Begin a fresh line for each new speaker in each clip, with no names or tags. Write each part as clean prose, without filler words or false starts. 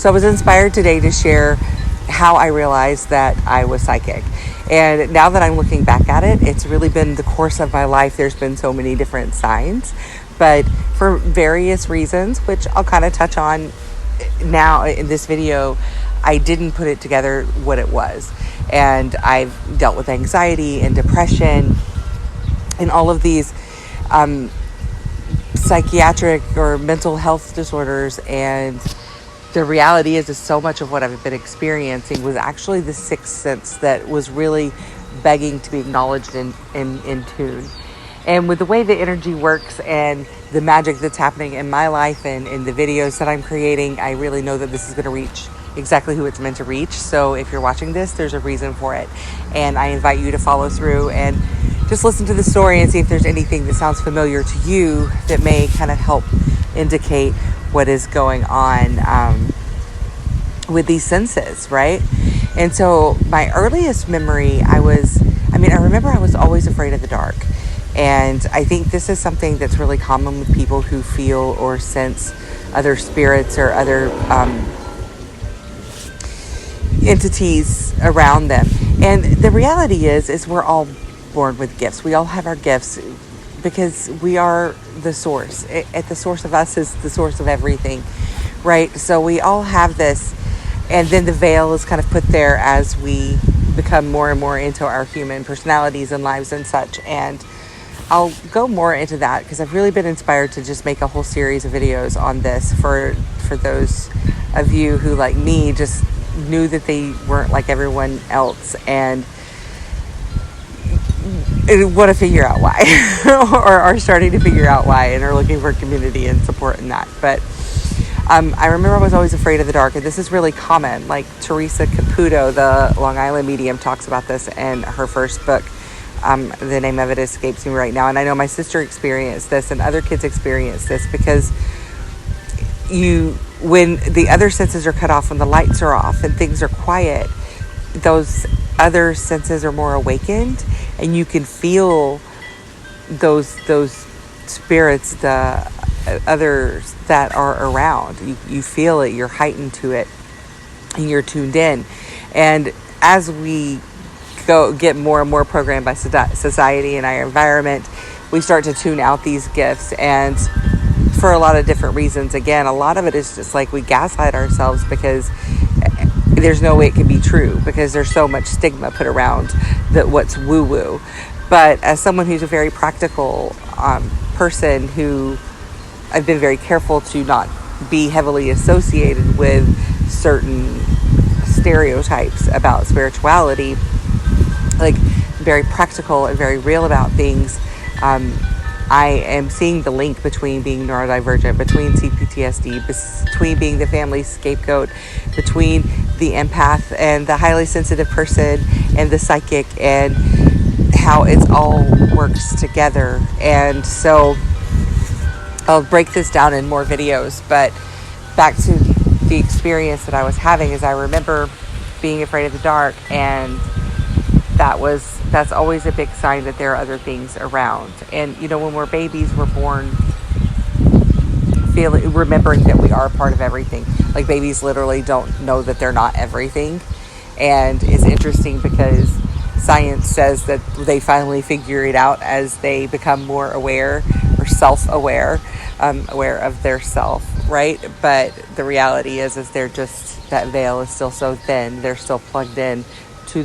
So I was inspired today to share how I realized that I was psychic. And now that I'm looking back at it, it's really been the course of my life. There's been so many different signs, but for various reasons, which I'll kind of touch on now in this video, I didn't put it together what it was. And I've dealt with anxiety and depression and all of these psychiatric or mental health disorders. And the reality is so much of what I've been experiencing was actually the sixth sense that was really begging to be acknowledged and in tune. And with the way the energy works and the magic that's happening in my life and in the videos that I'm creating, I really know that this is going to reach exactly who it's meant to reach. So if you're watching this, there's a reason for it. And I invite you to follow through and just listen to the story and see if there's anything that sounds familiar to you that may kind of help indicate what is going on with these senses, right? And so my earliest memory, I remember I was always afraid of the dark. And I think this is something that's really common with people who feel or sense other spirits or other entities around them. And the reality is we're all born with gifts. We all have our gifts because we are the source. At the source of us is the source of everything, right? So we all have this, and then the veil is kind of put there as we become more and more into our human personalities and lives and such. And I'll go more into that because I've really been inspired to just make a whole series of videos on this for those of you who, like me, just knew that they weren't like everyone else and want to figure out why or are starting to figure out why and are looking for community and support in that. But I remember I was always afraid of the dark, and this is really common. Like Teresa Caputo, the Long Island medium, talks about this in her first book. The name of it escapes me right now. And I know my sister experienced this and other kids experience this because when the other senses are cut off, when the lights are off and things are quiet, those other senses are more awakened, and you can feel those spirits, the others that are around. You feel it, you're heightened to it, and you're tuned in. And as we get more and more programmed by society and our environment, we start to tune out these gifts. And for a lot of different reasons, again, a lot of it is just like we gaslight ourselves because there's no way it can be true because there's so much stigma put around that what's woo-woo. But as someone who's a very practical person, who I've been very careful to not be heavily associated with certain stereotypes about spirituality, like very practical and very real about things, I am seeing the link between being neurodivergent, between CPTSD, between being the family scapegoat, between the empath and the highly sensitive person and the psychic, and how it all works together. And so I'll break this down in more videos, but back to the experience that I was having is I remember being afraid of the dark, and that's always a big sign that there are other things around. And when we're babies, we're born remembering that we are part of everything. Like babies literally don't know that they're not everything. And it's interesting because science says that they finally figure it out as they become more aware or self-aware, aware of their self, right? But the reality is they're just, that veil is still so thin, they're still plugged in to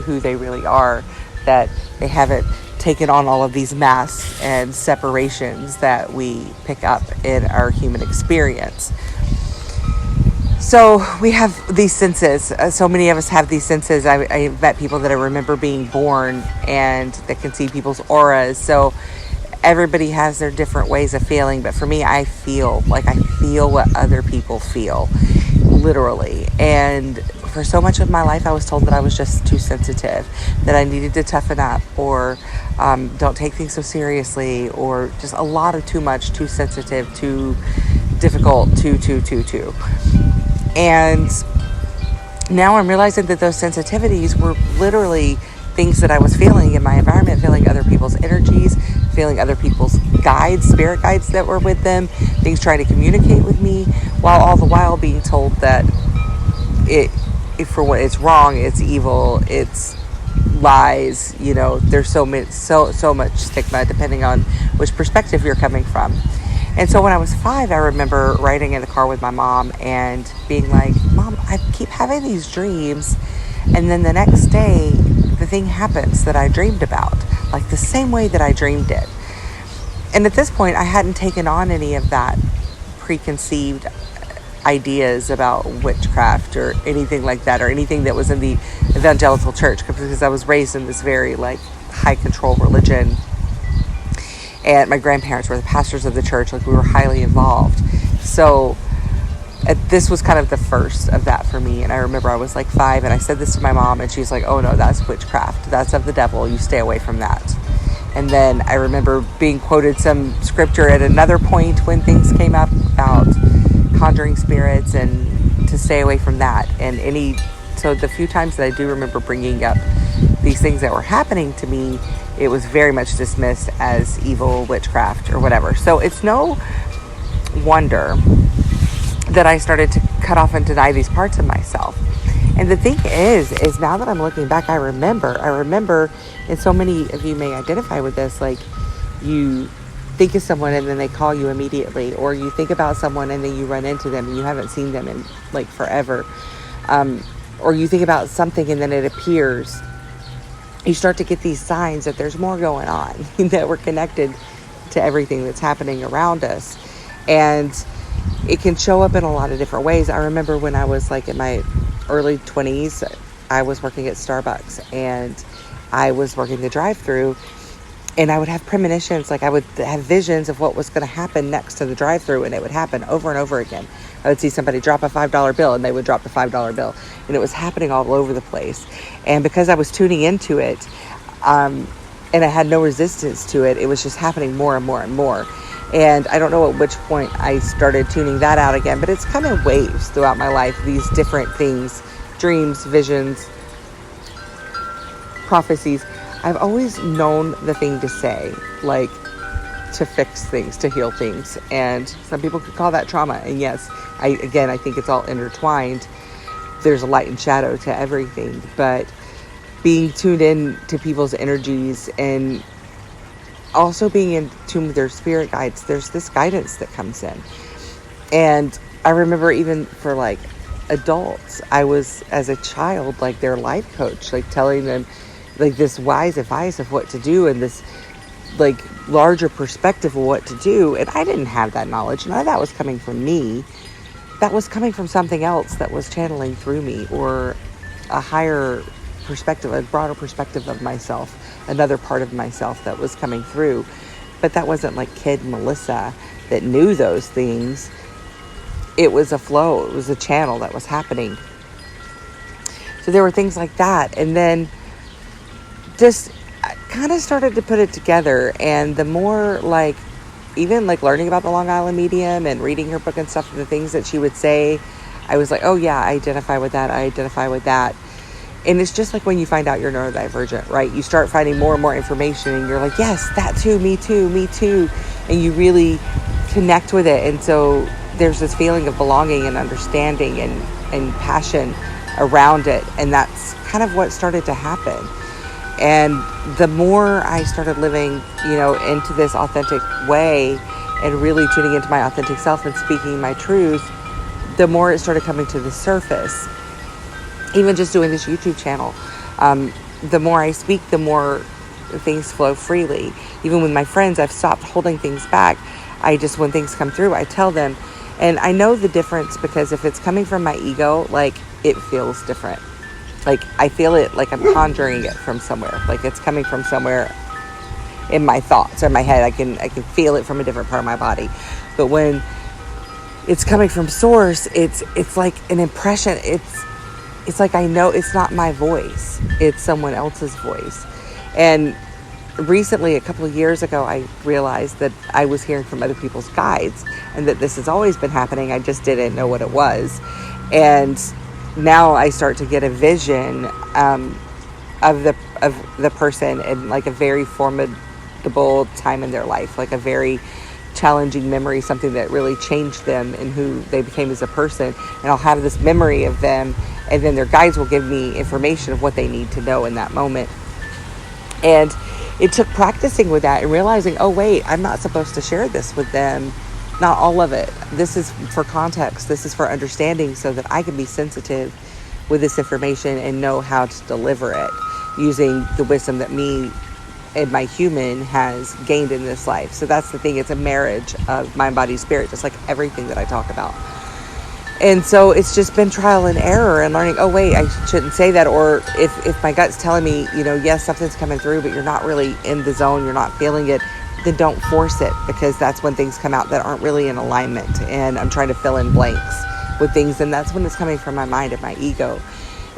who they really are, that they haven't taken on all of these masks and separations that we pick up in our human experience. So we have these senses. So many of us have these senses. I've met people that I remember being born and that can see people's auras. So everybody has their different ways of feeling. But for me, I feel what other people feel, literally. And for so much of my life, I was told that I was just too sensitive, that I needed to toughen up, or don't take things so seriously, or just a lot of too much, too sensitive, too difficult, too. And now I'm realizing that those sensitivities were literally things that I was feeling in my environment, feeling other people's energies, feeling other people's guides, spirit guides that were with them, things trying to communicate with me, while all the while being told that for what it's wrong, it's evil, it's lies, there's so much stigma depending on which perspective you're coming from. And so when I was 5, I remember riding in the car with my mom and being like, Mom, I keep having these dreams, and then the next day the thing happens that I dreamed about, like the same way that I dreamed it. And at this point I hadn't taken on any of that preconceived ideas about witchcraft or anything like that, or anything that was in the evangelical church, because I was raised in this very high control religion, and my grandparents were the pastors of the church. We were highly involved. So this was kind of the first of that for me. And I remember I was 5, and I said this to my mom, and she's like, oh no, that's witchcraft, that's of the devil, you stay away from that. And then I remember being quoted some scripture at another point when things came up about conjuring spirits and to stay away from that. So the few times that I do remember bringing up these things that were happening to me, it was very much dismissed as evil, witchcraft, or whatever. So it's no wonder that I started to cut off and deny these parts of myself. And the thing is now that I'm looking back, I remember, and so many of you may identify with this, you think of someone and then they call you immediately, or you think about someone and then you run into them and you haven't seen them in forever, or you think about something and then it appears. You start to get these signs that there's more going on, that we're connected to everything that's happening around us. And it can show up in a lot of different ways. I remember when I was in my early 20s, I was working at Starbucks, and I was working the drive-thru, and I would have premonitions. I would have visions of what was going to happen next to the drive-thru, and it would happen over and over again. I would see somebody drop a $5 bill, and they would drop the $5 bill, and it was happening all over the place. And because I was tuning into it, and I had no resistance to it, it was just happening more and more and more. And I don't know at which point I started tuning that out again, but it's come in waves throughout my life, these different things, dreams, visions, prophecies. I've always known the thing to say, to fix things, to heal things. And some people could call that trauma. And yes, I think it's all intertwined. There's a light and shadow to everything. But being tuned in to people's energies and also being in tune with their spirit guides, there's this guidance that comes in. And I remember even for adults, I was, as a child, their life coach, telling them this wise advice of what to do, and this larger perspective of what to do. And I didn't have that knowledge. None of that was coming from me. That was coming from something else that was channeling through me, or a higher perspective, a broader perspective of myself, another part of myself that was coming through. But that wasn't kid Melissa that knew those things. It was a flow. It was a channel that was happening. So there were things like that. And then just kind of started to put it together. And the more even learning about the Long Island medium and reading her book and stuff, the things that she would say, I was oh yeah, I identify with that. I identify with that. And it's just when you find out you're neurodivergent, right? You start finding more and more information, and you're yes, that too, me too, me too. And you really connect with it. And so there's this feeling of belonging and understanding and passion around it. And that's kind of what started to happen. And the more I started living, into this authentic way and really tuning into my authentic self and speaking my truth, the more it started coming to the surface. Even just doing this YouTube channel, the more I speak, the more things flow freely. Even with my friends, I've stopped holding things back. When things come through, I tell them. And I know the difference, because if it's coming from my ego, it feels different. I feel it I'm conjuring it from somewhere. It's coming from somewhere in my thoughts or my head. I can feel it from a different part of my body. But when it's coming from source, it's an impression. It's I know it's not my voice. It's someone else's voice. And recently, a couple of years ago, I realized that I was hearing from other people's guides, and that this has always been happening. I just didn't know what it was. And now I start to get a vision of the person in a very formidable time in their life, a very challenging memory, something that really changed them and who they became as a person. And I'll have this memory of them, and then their guides will give me information of what they need to know in that moment. And it took practicing with that and realizing, oh wait, I'm not supposed to share this with them. Not all of it. This is for context. This is for understanding, so that I can be sensitive with this information and know how to deliver it using the wisdom that me and my human has gained in this life. So that's the thing. It's a marriage of mind, body, spirit, just like everything that I talk about. And so it's just been trial and error and learning, oh wait, I shouldn't say that. Or if my gut's telling me, yes, something's coming through, but you're not really in the zone, you're not feeling it, then don't force it, because that's when things come out that aren't really in alignment. And I'm trying to fill in blanks with things, and that's when it's coming from my mind and my ego.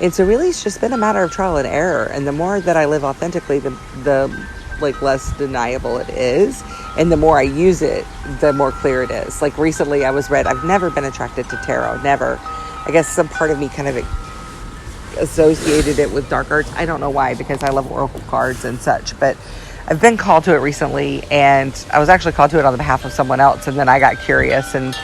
And so really it's just been a matter of trial and error. And the more that I live authentically, the less deniable it is. And the more I use it, the more clear it is. Like recently I've never been attracted to tarot. Never. I guess some part of me kind of associated it with dark arts. I don't know why, because I love oracle cards and such. But I've been called to it recently, and I was actually called to it on the behalf of someone else. And then I got curious and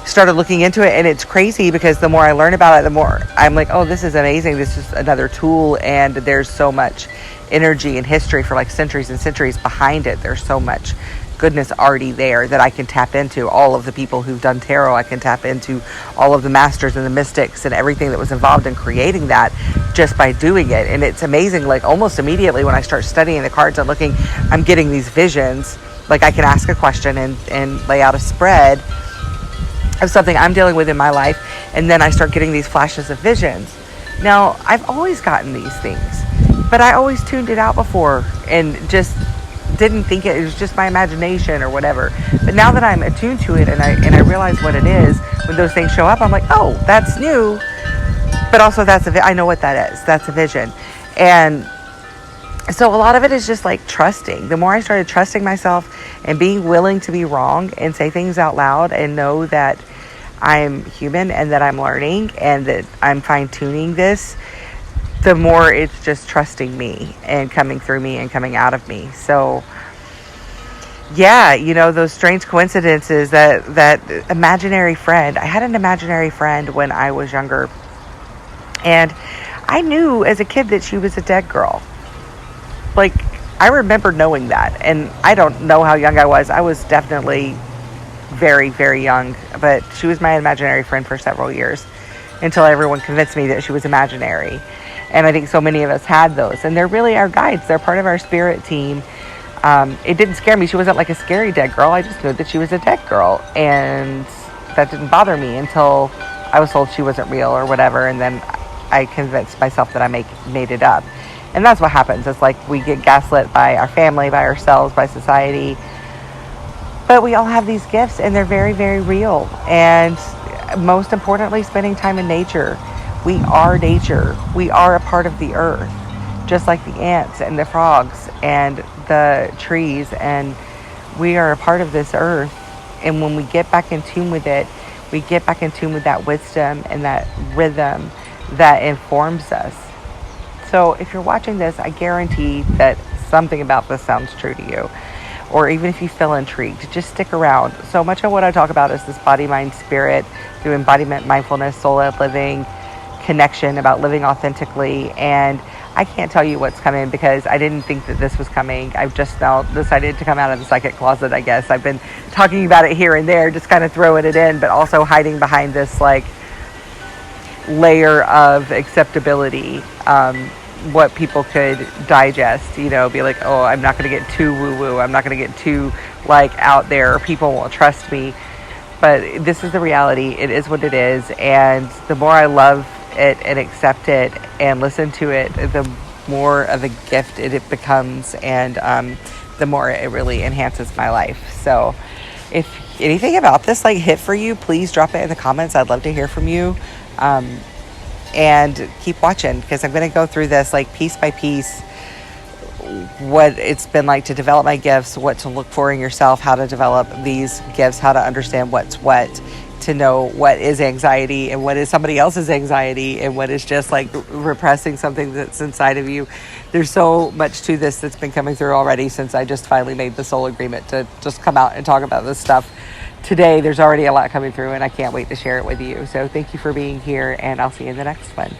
started looking into it, and it's crazy because the more I learn about it, the more I'm like, oh, this is amazing. This is another tool, and there's so much energy and history for like centuries and centuries behind it. There's so much goodness already there that I can tap into. All of the people who've done tarot, I can tap into all of the masters and the mystics and everything that was involved in creating that just by doing it. And it's amazing, like almost immediately when I start studying the cards and looking, I'm getting these visions. Like I can ask a question and lay out a spread of something I'm dealing with in my life, and then I start getting these flashes of visions. Now, I've always gotten these things, but I always tuned it out before and just didn't think it was just my imagination or whatever. But now that I'm attuned to it and I realize what it is, when those things show up, I'm like, oh, that's new. But also I know what that is. That's a vision. And so a lot of it is just like trusting. The more I started trusting myself and being willing to be wrong and say things out loud and know that I'm human and that I'm learning and that I'm fine-tuning this, the more it's just trusting me and coming through me and coming out of me. So yeah, those strange coincidences, that imaginary friend. I had an imaginary friend when I was younger, and I knew as a kid that she was a dead girl. Like, I remember knowing that, and I don't know how young I was. I was definitely very, very young, but she was my imaginary friend for several years until everyone convinced me that she was imaginary. And I think so many of us had those, and they're really our guides. They're part of our spirit team. It didn't scare me. She wasn't like a scary dead girl. I just knew that she was a dead girl, and that didn't bother me until I was told she wasn't real or whatever, and then I convinced myself that I made it up. And that's what happens. It's like we get gaslit by our family, by ourselves, by society. But we all have these gifts, and they're very, very real. And most importantly, spending time in nature. We are nature. We are a part of the earth, just like the ants and the frogs and the trees. And we are a part of this earth. And when we get back in tune with it, we get back in tune with that wisdom and that rhythm that informs us. So if you're watching this, I guarantee that something about this sounds true to you. Or even if you feel intrigued, just stick around. So much of what I talk about is this body, mind, spirit, through embodiment, mindfulness, soul-led living, connection, about living authentically. And I can't tell you what's coming because I didn't think that this was coming. I've just now decided to come out of the psychic closet, I guess. I've been talking about it here and there, just kind of throwing it in, but also hiding behind this like layer of acceptability, what people could digest, be like, oh, I'm not going to get too woo-woo. I'm not going to get too like out there. People won't trust me. But this is the reality. It is what it is. And the more I love it and accept it and listen to it, the more of a gift it becomes. And the more it really enhances my life. So if anything about this like hit for you, please drop it in the comments. I'd love to hear from you. And keep watching, because I'm going to go through this like piece by piece, what it's been like to develop my gifts, what to look for in yourself, how to develop these gifts, how to understand what's what, to know what is anxiety and what is somebody else's anxiety and what is just like repressing something that's inside of you. There's so much to this that's been coming through already since I just finally made the soul agreement to just come out and talk about this stuff today. There's already a lot coming through, and I can't wait to share it with you. So thank you for being here, and I'll see you in the next one.